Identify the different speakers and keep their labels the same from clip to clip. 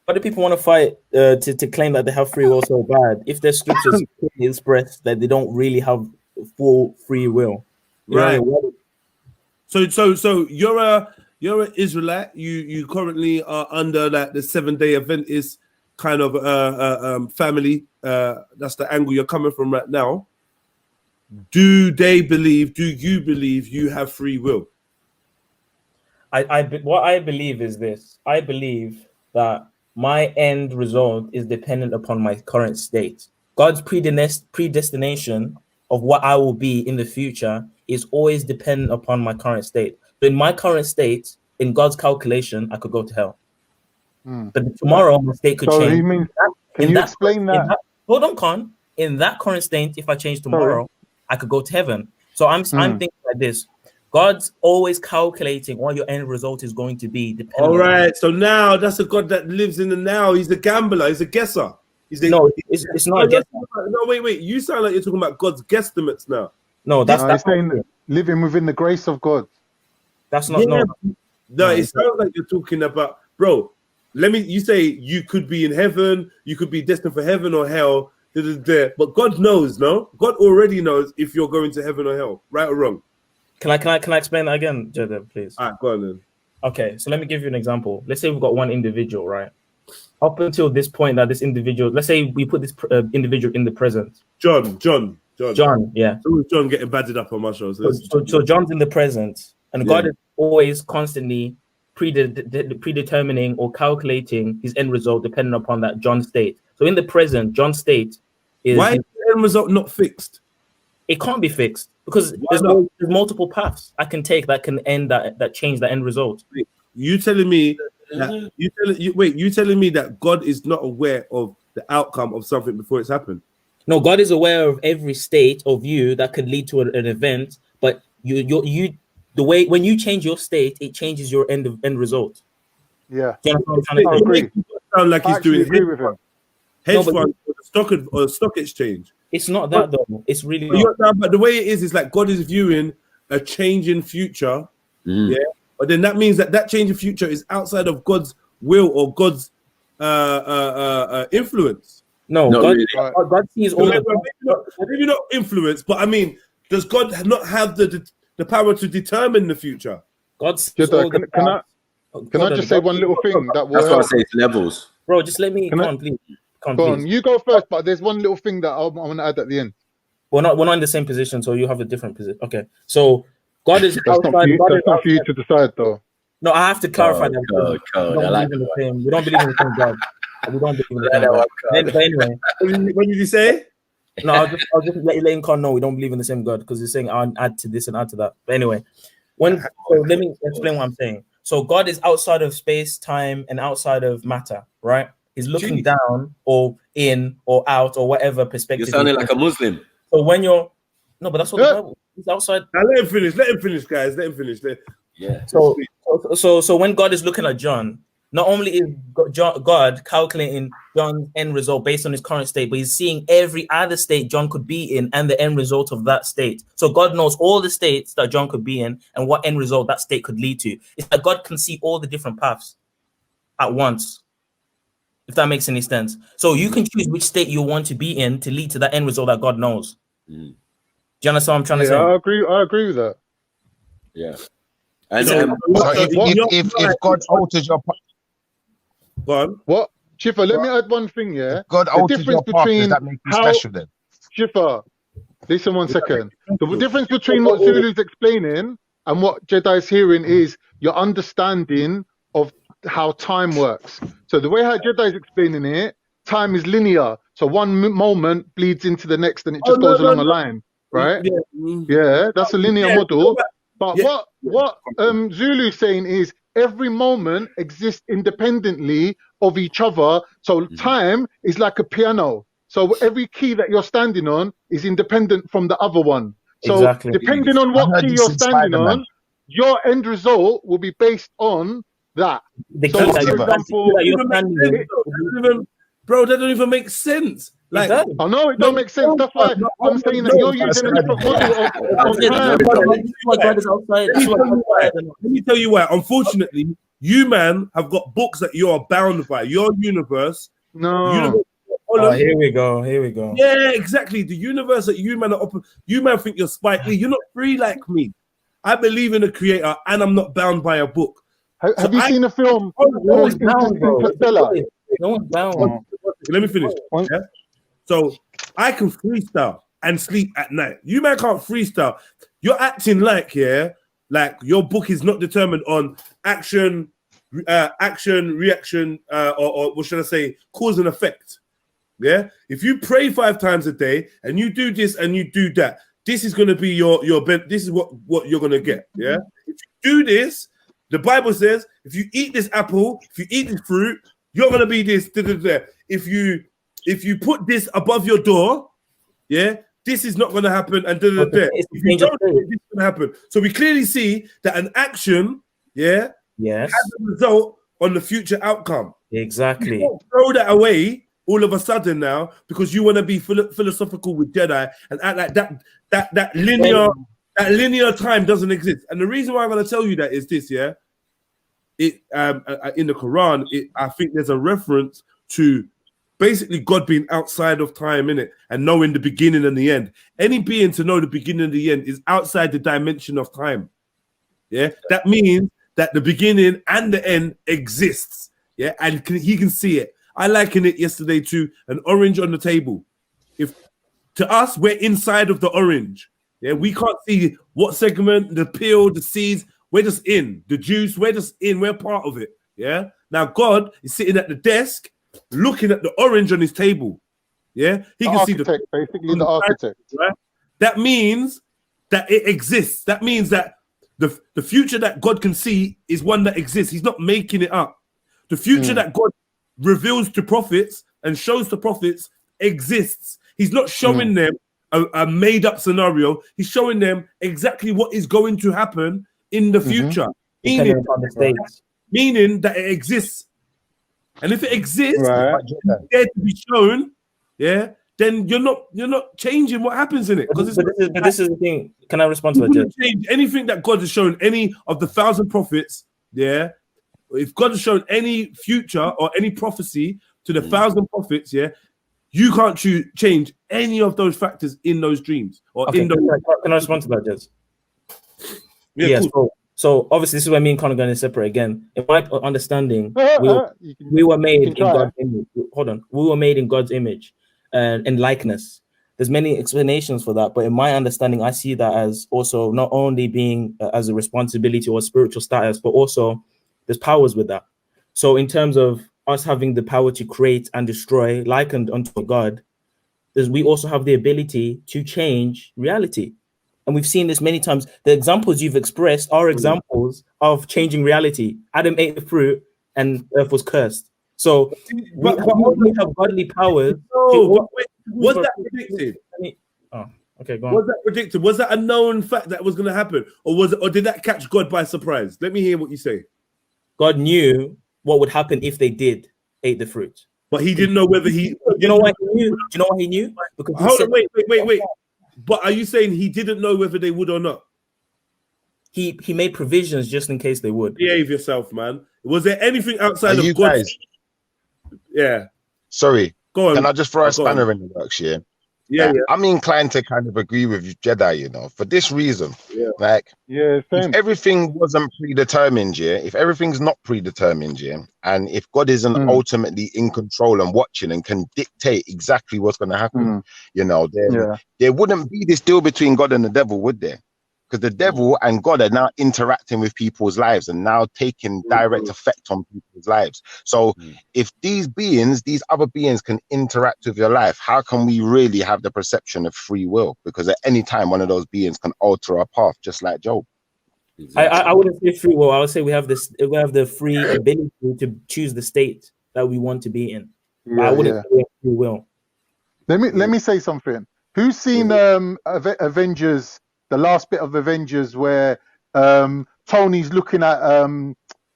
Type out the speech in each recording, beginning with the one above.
Speaker 1: Why do people want to fight to claim that they have free will so bad? If their scriptures express that they don't really have full free will,
Speaker 2: right? So you're an Israelite. You currently are under like the 7-day Adventist kind of family. That's the angle you're coming from right now. Do you believe you have free will?
Speaker 1: What I believe is this. I believe that my end result is dependent upon my current state. God's predestination of what I will be in the future is always dependent upon my current state. So in my current state, in God's calculation, I could go to hell. But tomorrow, my state could change.
Speaker 3: Can you explain that?
Speaker 1: Hold on, Con. In that current state, if I change tomorrow, I could go to heaven. So I'm thinking like this. God's always calculating what your end result is going to be.
Speaker 2: All right. So now that's a God that lives in the now. He's a gambler. He's a guesser.
Speaker 1: No, it's not a guesser.
Speaker 2: No, wait. You sound like you're talking about God's guesstimates now.
Speaker 1: No, that's
Speaker 3: saying living within the grace of God.
Speaker 1: That's not.
Speaker 2: No, it sounds like you're talking about, bro. You say you could be in heaven. You could be destined for heaven or hell. But God knows, no? God already knows if you're going to heaven or hell, right or wrong.
Speaker 1: Can I explain that again, Jedi, please?
Speaker 2: All right, go on then.
Speaker 1: Okay, so let me give you an example. Let's say we've got one individual, right? Up until this point that this individual, let's say we put this individual in the present.
Speaker 2: John,
Speaker 1: yeah.
Speaker 2: So John getting batted up on my show.
Speaker 1: So John's in the present, and God is always constantly predetermining or calculating his end result depending upon that John state. So in the present, John's state is...
Speaker 2: Why is the end result not fixed?
Speaker 1: It can't be fixed because there's multiple paths I can take that can end that change the end result.
Speaker 2: You telling me that you telling me that God is not aware of the outcome of something before it's happened?
Speaker 1: No, God is aware of every state of you that could lead to an event, but the way when you change your state, it changes your end result.
Speaker 3: Yeah,
Speaker 1: I agree.
Speaker 2: Sound like he's doing
Speaker 3: agree with him.
Speaker 2: Hedge fund or stock exchange.
Speaker 1: It's not that though. It's really
Speaker 2: not. But the way it is like God is viewing a changing future. Yeah. But then that means that changing future is outside of God's will or God's influence.
Speaker 1: No, God sees all
Speaker 2: maybe not influence, but I mean, does God not have the power to determine the future?
Speaker 1: God's
Speaker 3: can I just say one little thing that will...
Speaker 4: That's what I say, it's levels.
Speaker 1: Bro, just let me... Come on, please.
Speaker 3: Go on, you go first, but there's one little thing that I want to add at the end.
Speaker 1: We're not in the same position, so you have a different position. Okay, so God is
Speaker 3: that's outside. That's not for you to decide, though.
Speaker 1: No, I have to clarify that. We don't believe in the same God. We don't believe in the same God. But anyway,
Speaker 2: what did you say?
Speaker 1: No, I'll just let Con know we don't believe in the same God because he's saying I'll add to this and add to that. But anyway, let me explain what I'm saying. So God is outside of space, time, and outside of matter, right? He's looking down or in or out or whatever perspective.
Speaker 4: You're sounding like a Muslim.
Speaker 1: So when you're but that's what the Bible is outside.
Speaker 2: Now let him finish, guys. Let him finish.
Speaker 4: Yeah.
Speaker 1: So when God is looking at John, not only is God calculating John's end result based on his current state, but he's seeing every other state John could be in and the end result of that state. So God knows all the states that John could be in and what end result that state could lead to. It's like God can see all the different paths at once, if that makes any sense. So you can choose which state you want to be in to lead to that end result that God knows. Do you understand what I'm trying to say?
Speaker 3: I agree with that.
Speaker 4: Yeah.
Speaker 5: And if God alters your
Speaker 3: what? Schiffer, let me add one thing, yeah?
Speaker 5: God alters your path, does that make you special then?
Speaker 3: Schiffer, listen 1 second. The difference between what Zulu's explaining and what Jedi's hearing is your understanding of how time works. So the way how Jedi's explaining it, time is linear. So one moment bleeds into the next and it just goes along a line, right? Yeah, that's a linear model. But what Zulu's saying is every moment exists independently of each other. So time is like a piano. So every key that you're standing on is independent from the other one. So depending on what key you're standing on, your end result will be based on that.
Speaker 2: For example, bro, that don't even make sense. Like,
Speaker 3: I know it don't make sense. That's why I'm saying that you're using a different model of time.
Speaker 2: Let me tell you why. Unfortunately, You, man, have got books that you are bound by. Your universe.
Speaker 3: No.
Speaker 2: Universe,
Speaker 1: Oh, here we go. Here we go.
Speaker 2: yeah, exactly. The universe that you man are you man think you're Spike Lee. You're not free like me. I believe in a creator, and I'm not bound by a book.
Speaker 3: Have you seen a film
Speaker 1: No one's bound, bro.
Speaker 3: Interstellar?
Speaker 1: No one's bound.
Speaker 2: Let me finish. Yeah? So I can freestyle and sleep at night. You man can't freestyle. You're acting like like your book is not determined on action, reaction, or what should I say, cause and effect. Yeah. If you pray 5 times a day and you do this and you do that, this is going to be your this is what you're going to get. Yeah. If you do this, the Bible says, if you eat this apple, if you eat this fruit, you're going to be this. If you put this above your door, yeah, this is not going to happen. And if you don't do it, this is going to happen. So we clearly see that an action, yeah,
Speaker 1: yes,
Speaker 2: has a result on the future outcome.
Speaker 1: Exactly.
Speaker 2: You don't throw that away all of a sudden now because you want to be philosophical with Jedi and act like that linear time doesn't exist. And the reason why I'm going to tell you that is this, yeah. It in the Quran, I think there's a reference to basically God being outside of time, innit, and knowing the beginning and the end. Any being to know the beginning and the end is outside the dimension of time. Yeah, that means that the beginning and the end exists. Yeah, and he can see it. I likened it yesterday to an orange on the table. If to us, we're inside of the orange. Yeah, we can't see what segment, the peel, the seeds. We're just in the juice. We're just in. We're part of it. Yeah. Now God is sitting at the desk, looking at the orange on his table. Yeah, he can see
Speaker 3: basically the architect.
Speaker 2: Right? That means that it exists. That means that the future that God can see is one that exists. He's not making it up. The future that God reveals to prophets and shows to prophets exists. He's not showing them a made-up scenario. He's showing them exactly what is going to happen in the future. Meaning that it exists. And if it exists, there to be shown, yeah, then you're not changing what happens in it. Because
Speaker 1: this is the thing. Can I respond to that?
Speaker 2: You change anything that God has shown any of the 1,000 prophets, yeah. If God has shown any future or any prophecy to the 1,000 prophets, yeah, you can't change any of those factors in those dreams or in those.
Speaker 1: Can I respond to that, Jez?
Speaker 2: Yeah,
Speaker 1: cool. So obviously, this is where me and Connor are going to separate again. In my understanding, we were made in God's image. Hold on, we were made in God's image and likeness. There's many explanations for that, but in my understanding, I see that as also not only being as a responsibility or spiritual status, but also there's powers with that. So in terms of us having the power to create and destroy, likened unto God, we also have the ability to change reality. And we've seen this many times. The examples you've expressed are examples of changing reality. Adam ate the fruit and earth was cursed. So we have godly powers.
Speaker 2: Was that predicted?
Speaker 1: Okay, go on.
Speaker 2: Was that predicted? Was that a known fact that was going to happen? Or did that catch God by surprise? Let me hear what you say.
Speaker 1: God knew what would happen if they did eat the fruit.
Speaker 2: But he didn't know whether he...
Speaker 1: You know why he knew? Do you know why he knew? Because
Speaker 2: hold on, wait. But are you saying he didn't know whether they would or not?
Speaker 1: He made provisions just in case they would.
Speaker 2: Behave yourself, man. Was there anything outside of
Speaker 5: you
Speaker 2: God?
Speaker 5: Guys?
Speaker 2: Yeah.
Speaker 5: Sorry.
Speaker 2: Go on.
Speaker 5: Can I just throw a spanner in the works, yeah?
Speaker 2: Yeah.
Speaker 5: I'm inclined to kind of agree with Jedi, you know, for this reason.
Speaker 2: Yeah.
Speaker 5: Like,
Speaker 3: same.
Speaker 5: if everything wasn't predetermined, yeah, if everything's not predetermined, yeah, and if God isn't ultimately in control and watching and can dictate exactly what's going to happen, you know, there wouldn't be this deal between God and the devil, would there? Because the devil and God are now interacting with people's lives and now taking direct effect on people's lives. So if these other beings can interact with your life, how can we really have the perception of free will? Because at any time, one of those beings can alter our path, just like Job.
Speaker 1: Exactly. I wouldn't say free will. I would say we have the free ability to choose the state that we want to be in. I wouldn't say free will.
Speaker 3: Let me say something. Who's seen Avengers? The last bit of Avengers where Tony's looking at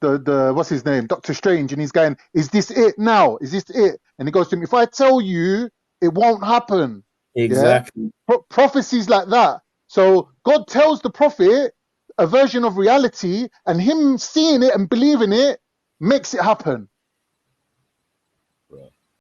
Speaker 3: the what's his name, Doctor Strange, and he's going, "Is this it now? Is this it?" And he goes to him, "If I tell you, it won't happen."
Speaker 1: Exactly.
Speaker 3: Yeah? Prophecies like that. So God tells the prophet, a version of reality, and him seeing it and believing it makes it happen.